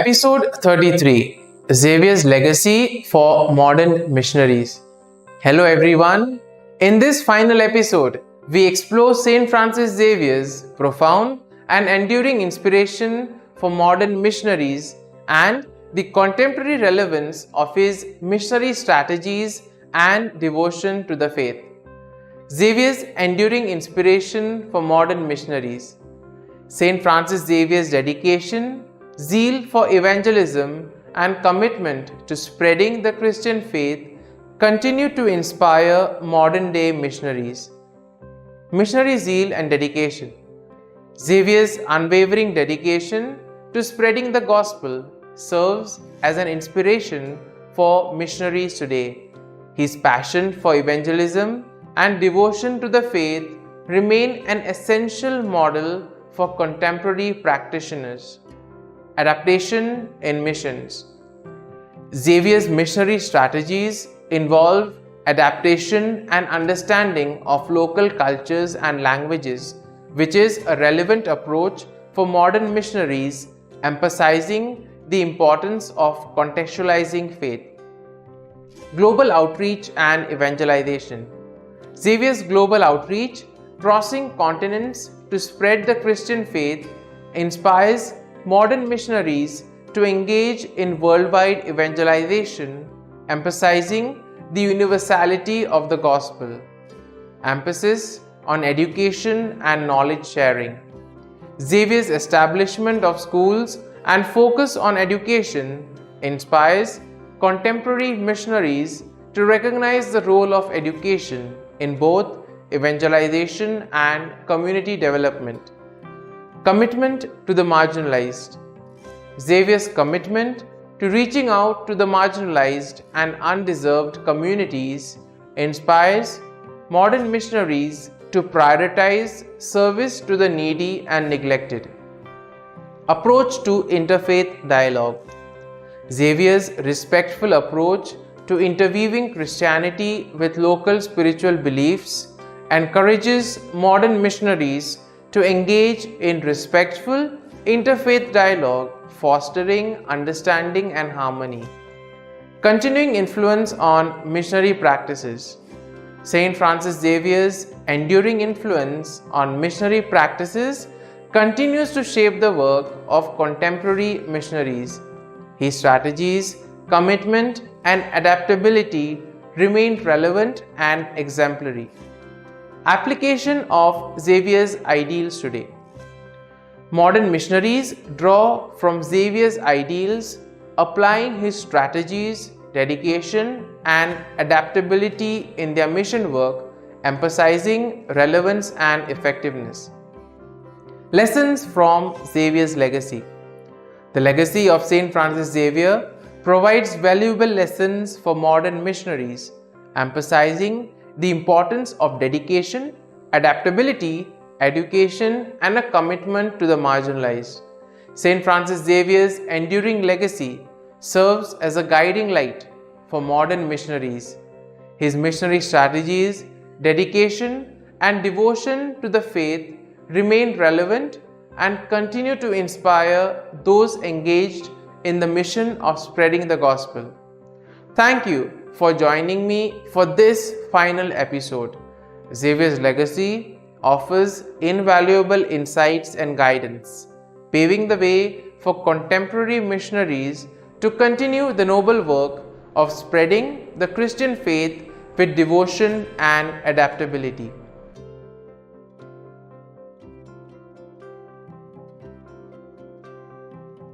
Episode 33, Xavier's Legacy for Modern Missionaries. Hello everyone. In this final episode, we explore St Francis Xavier's profound and enduring inspiration for modern missionaries and the contemporary relevance of his missionary strategies and devotion to the faith. Xavier's enduring inspiration for modern missionaries. St Francis Xavier's dedication, zeal for evangelism, and commitment to spreading the Christian faith continue to inspire modern-day missionaries. Missionary zeal and dedication. Xavier's unwavering dedication to spreading the gospel serves as an inspiration for missionaries today. His passion for evangelism and devotion to the faith remain an essential model for contemporary practitioners. Adaptation in missions. Xavier's missionary strategies involve adaptation and understanding of local cultures and languages, which is a relevant approach for modern missionaries, emphasizing the importance of contextualizing faith. Global outreach and evangelization. Xavier's global outreach, crossing continents to spread the Christian faith, inspires modern missionaries to engage in worldwide evangelization, emphasizing the universality of the gospel. Emphasis on education and knowledge sharing. Xavier's establishment of schools and focus on education inspires contemporary missionaries to recognize the role of education in both evangelization and community development. Commitment to the marginalized. Xavier's commitment to reaching out to the marginalized and undeserved communities inspires modern missionaries to prioritize service to the needy and neglected. Approach to interfaith dialogue. Xavier's respectful approach to interweaving Christianity with local spiritual beliefs encourages modern missionaries to engage in respectful interfaith dialogue, fostering understanding and harmony. Continuing influence on missionary practices. St. Francis Xavier's enduring influence on missionary practices continues to shape the work of contemporary missionaries. His strategies, commitment, and adaptability remain relevant and exemplary. Application of Xavier's ideals today. Modern missionaries draw from Xavier's ideals, applying his strategies, dedication, and adaptability in their mission work, emphasizing relevance and effectiveness. Lessons from Xavier's legacy. The legacy of St. Francis Xavier provides valuable lessons for modern missionaries, emphasizing the importance of dedication, adaptability, education, and a commitment to the marginalized. St. Francis Xavier's enduring legacy serves as a guiding light for modern missionaries. His missionary strategies, dedication, and devotion to the faith remain relevant and continue to inspire those engaged in the mission of spreading the gospel. Thank you for joining me for this final episode. Xavier's legacy offers invaluable insights and guidance, paving the way for contemporary missionaries to continue the noble work of spreading the Christian faith with devotion and adaptability.